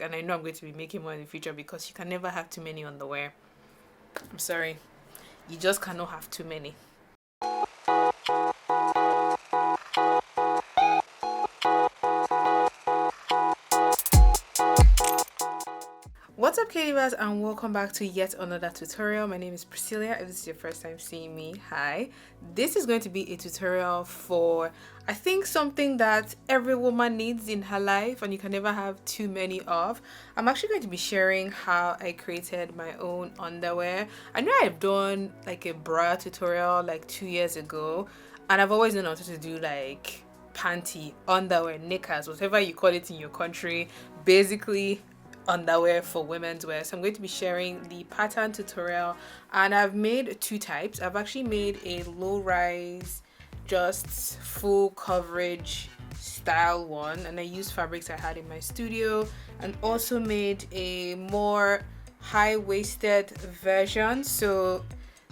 and I know I'm going to be making more in the future because you can never have too many underwear. I'm sorry, you just cannot have too many. What's up, Katieverse, and welcome back to yet another tutorial. My name is Priscilla. If this is your first time seeing me, hi. This is going to be a tutorial for, I think, something that every woman needs in her life and you can never have too many of. I'm actually going to be sharing how I created my own underwear. I know I've done like a bra tutorial like 2 years ago, and I've always known how to do like panty, underwear, knickers, whatever you call it in your country. Basically underwear for women's wear. So I'm going to be sharing the pattern tutorial, and I've made two types. I've actually made a low rise, just full coverage style one, and I used fabrics I had in my studio, and also made a more high-waisted version. So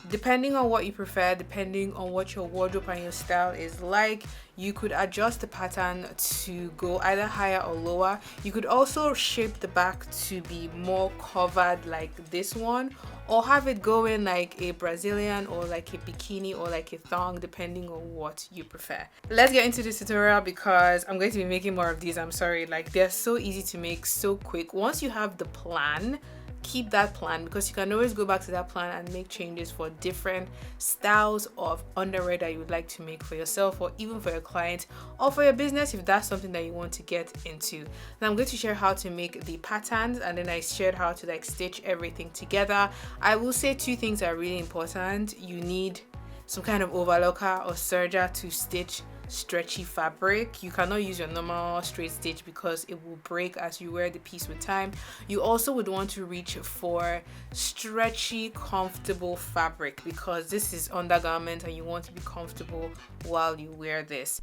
depending on what you prefer, depending on what your wardrobe and your style is like, you could adjust the pattern to go either higher or lower. You could also shape the back to be more covered like this one, or have it going like a Brazilian or like a bikini or like a thong, depending on what you prefer. Let's get into this tutorial because I'm going to be making more of these. I'm sorry, like they're so easy to make, so quick. Once you have the plan, keep that plan, because you can always go back to that plan and make changes for different styles of underwear that you would like to make for yourself, or even for your client, or for your business if that's something that you want to get into. Now I'm going to share how to make the patterns, and then I shared how to like stitch everything together. I will say two things are really important. You need some kind of overlocker or serger to stitch stretchy fabric. You cannot use your normal straight stitch because it will break as you wear the piece with time. You also would want to reach for stretchy, comfortable fabric because this is undergarment and you want to be comfortable while you wear this.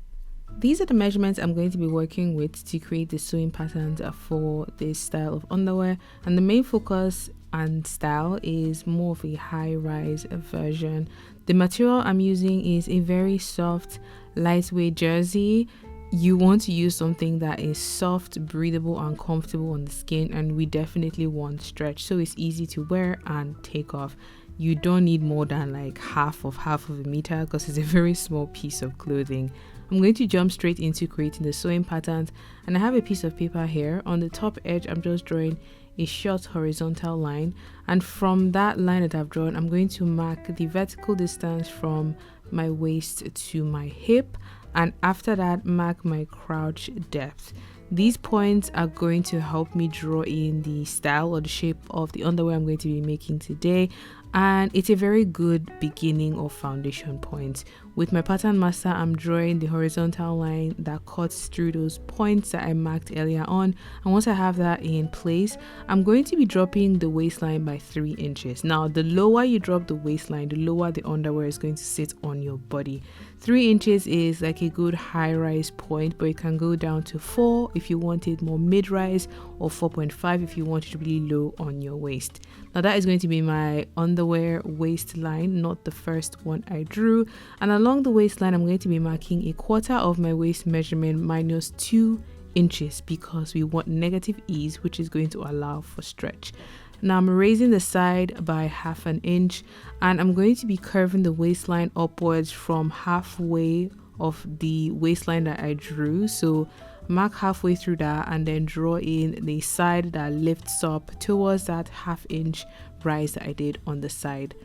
These are the measurements I'm going to be working with to create the sewing patterns for this style of underwear, and the main focus and style is more of a high-rise version. The material I'm using is a very soft, lightweight jersey. You want to use something that is soft, breathable, and comfortable on the skin, and we definitely want stretch so it's easy to wear and take off. You don't need more than like half of a meter because it's a very small piece of clothing. I'm going to jump straight into creating the sewing patterns, and I have a piece of paper here. On the top edge, I'm just drawing a short horizontal line, and from that line that I've drawn, I'm going to mark the vertical distance from my waist to my hip, and after that mark my crouch depth. These points are going to help me draw in the style or the shape of the underwear I'm going to be making today, and it's a very good beginning or foundation point. With my pattern master, I'm drawing the horizontal line that cuts through those points that I marked earlier on, and once I have that in place, I'm going to be dropping the waistline by 3 inches. Now the lower you drop the waistline, the lower the underwear is going to sit on your body. 3 inches is like a good high-rise point, but it can go down to 4 if you want it more mid-rise, or 4.5 if you want it really low on your waist. Now that is going to be my underwear waistline, not the first one I drew. And along the waistline, I'm going to be marking 1/4 of my waist measurement minus 2 inches because we want negative ease, which is going to allow for stretch. Now I'm raising the side by 1/2 inch, and I'm going to be curving the waistline upwards from halfway of the waistline that I drew. So mark halfway through that and then draw in the side that lifts up towards that 1/2 inch rise that I did on the side.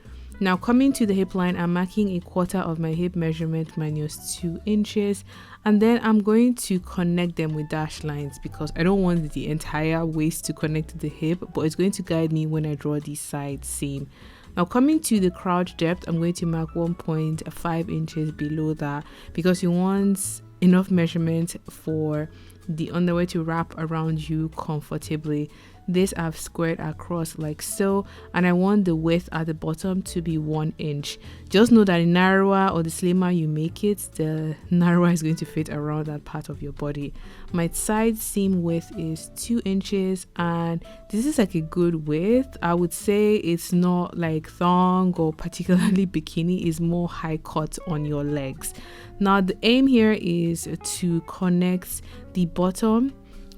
Now coming to the hip line, I'm marking 1/4 of my hip measurement minus 2 inches, and then I'm going to connect them with dashed lines because I don't want the entire waist to connect to the hip, but it's going to guide me when I draw the side seam. Now coming to the crouch depth, I'm going to mark 1.5 inches below that because you want enough measurement for the underwear to wrap around you comfortably. This I've squared across like so, and I want the width at the bottom to be 1 inch. Just know that the narrower or the slimmer you make it, the narrower is going to fit around that part of your body. My side seam width is 2 inches, and this is like a good width. I would say it's not like thong or particularly bikini, is more high cut on your legs. Now the aim here is to connect the bottom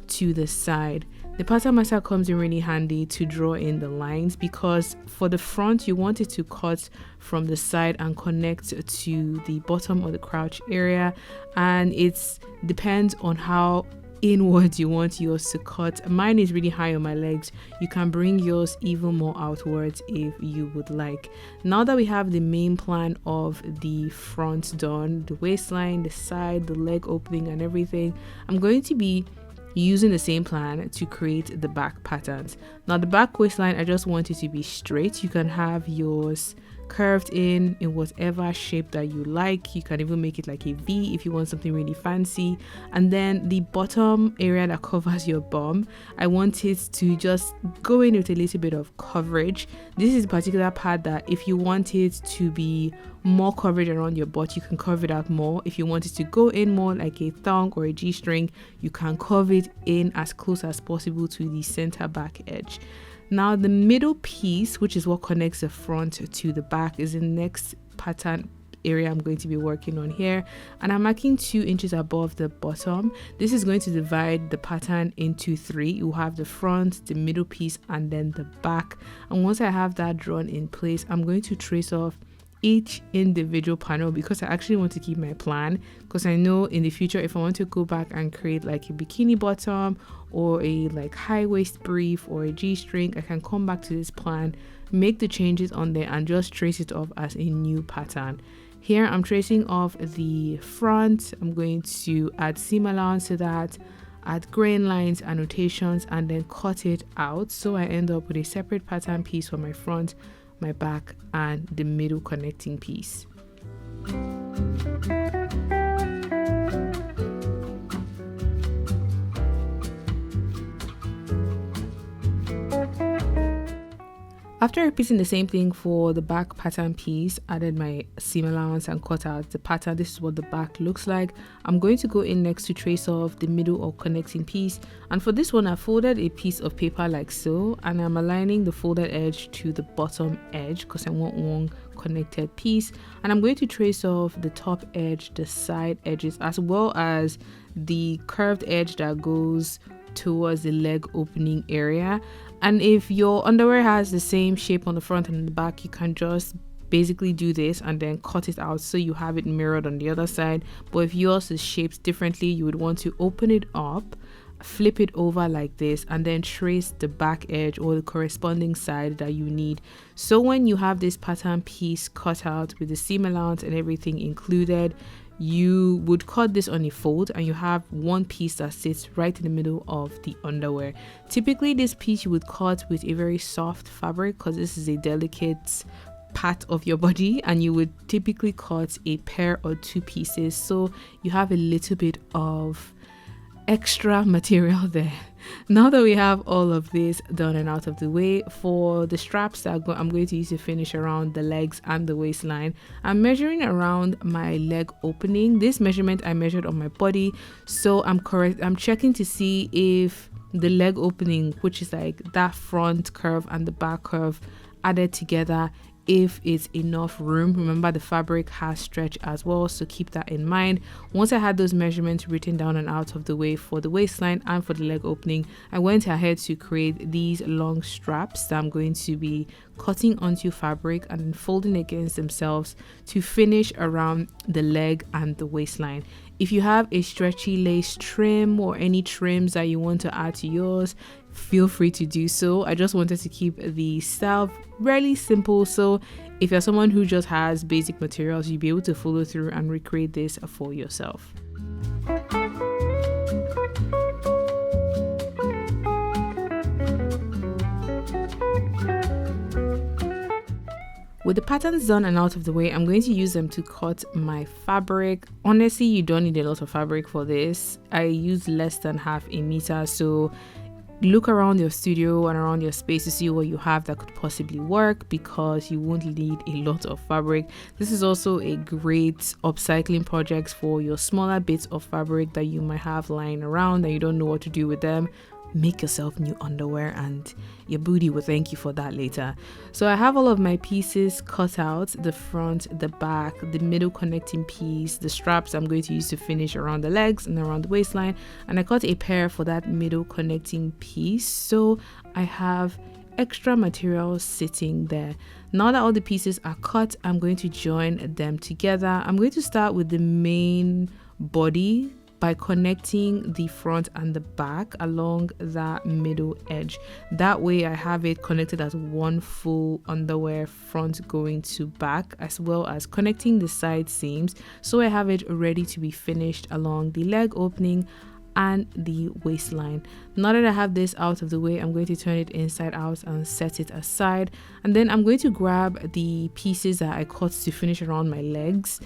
to the side. The pattern marker comes in really handy to draw in the lines, because for the front you want it to cut from the side and connect to the bottom or the crouch area, and it depends on how inwards you want yours to cut. Mine is really high on my legs. You can bring yours even more outwards if you would like. Now that we have the main plan of the front done, the waistline, the side, the leg opening and everything, I'm going to be using the same plan to create the back patterns. Now the back waistline, I just want it to be straight. You can have yours curved in whatever shape that you like. You can even make it like a V if you want something really fancy. And then the bottom area that covers your bum, I want it to just go in with a little bit of coverage. This is a particular part that if you want it to be more coverage around your butt, you can curve it out more. If you want it to go in more like a thong or a G-string, you can curve it in as close as possible to the center back edge. Now the middle piece, which is what connects the front to the back, is the next pattern area I'm going to be working on here, and I'm marking 2 inches above the bottom. This is going to divide the pattern into 3. You have the front, the middle piece, and then the back. And once I have that drawn in place, I'm going to trace off each individual panel, because I actually want to keep my plan, because I know in the future if I want to go back and create like a bikini bottom or a like high waist brief or a G-string, I can come back to this plan, make the changes on there and just trace it off as a new pattern. Here I'm tracing off the front. I'm going to add seam allowance to that, add grain lines, annotations, and then cut it out, so I end up with a separate pattern piece for my front, my back, and the middle connecting piece. After repeating the same thing for the back pattern piece, added my seam allowance and cut out the pattern. This is what the back looks like. I'm going to go in next to trace off the middle or connecting piece, and for this one I folded a piece of paper like so, and I'm aligning the folded edge to the bottom edge because I want one connected piece, and I'm going to trace off the top edge, the side edges, as well as the curved edge that goes towards the leg opening area. And if your underwear has the same shape on the front and the back, you can just basically do this and then cut it out so you have it mirrored on the other side. But if yours is shaped differently, you would want to open it up, flip it over like this, and then trace the back edge or the corresponding side that you need. So when you have this pattern piece cut out with the seam allowance and everything included, you would cut this on a fold and you have one piece that sits right in the middle of the underwear. Typically this piece you would cut with a very soft fabric because this is a delicate part of your body, and you would typically cut a pair or 2 pieces so you have a little bit of extra material there. Now that we have all of this done and out of the way, for the straps that I'm going to use to finish around the legs and the waistline, I'm measuring around my leg opening. This measurement I measured on my body, so I'm checking to see if the leg opening, which is like that front curve and the back curve added together, if it's enough room. Remember the fabric has stretch as well, so keep that in mind. Once I had those measurements written down and out of the way for the waistline and for the leg opening, I went ahead to create these long straps that I'm going to be cutting onto fabric and then folding against themselves to finish around the leg and the waistline. If you have a stretchy lace trim or any trims that you want to add to yours, feel free to do so. I just wanted to keep the style really simple, so if you're someone who just has basic materials, you'll be able to follow through and recreate this for yourself. With the patterns done and out of the way, I'm going to use them to cut my fabric. Honestly, you don't need a lot of fabric for this. I use less than half a meter, so look around your studio and around your space to see what you have that could possibly work, because you won't need a lot of fabric. This is also a great upcycling project for your smaller bits of fabric that you might have lying around and you don't know what to do with them. make yourself new underwear and your booty will thank you for that later. So I have all of my pieces cut out, the front, the back, the middle connecting piece, the straps I'm going to use to finish around the legs and around the waistline, and I cut a pair for that middle connecting piece. So I have extra material sitting there. Now that all the pieces are cut, I'm going to join them together. I'm going to start with the main body by connecting the front and the back along that middle edge. That way I have it connected as one full underwear, front going to back, as well as connecting the side seams, so I have it ready to be finished along the leg opening and the waistline. Now that I have this out of the way, I'm going to turn it inside out and set it aside, and then I'm going to grab the pieces that I cut to finish around my legs,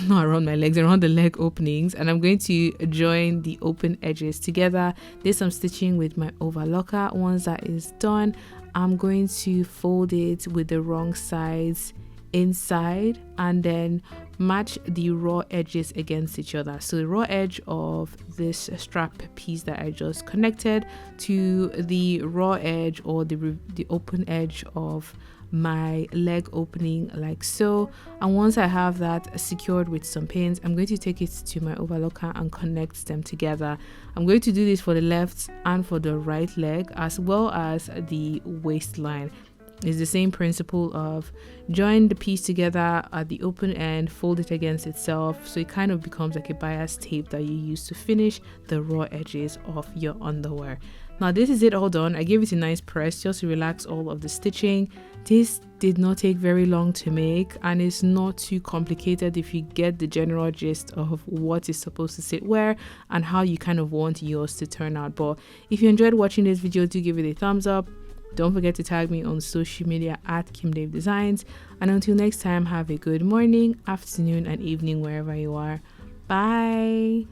not around my legs, around the leg openings, and I'm going to join the open edges together. There's some stitching with my overlocker. Once that is done, I'm going to fold it with the wrong sides inside and then match the raw edges against each other. So the raw edge of this strap piece that I just connected to the raw edge or the open edge of my leg opening, like so. And once I have that secured with some pins, I'm going to take it to my overlocker and connect them together. I'm going to do this for the left and for the right leg, as well as the waistline. It's the same principle of join the piece together at the open end, fold it against itself, so it kind of becomes like a bias tape that you use to finish the raw edges of your underwear. Now this is it all done. I gave it a nice press just to relax all of the stitching. This did not take very long to make, and it's not too complicated if you get the general gist of what is supposed to sit where and how you kind of want yours to turn out. But if you enjoyed watching this video, do give it a thumbs up. Don't forget to tag me on social media at Kimdave Designs. And until next time, have a good morning, afternoon, and evening wherever you are. Bye.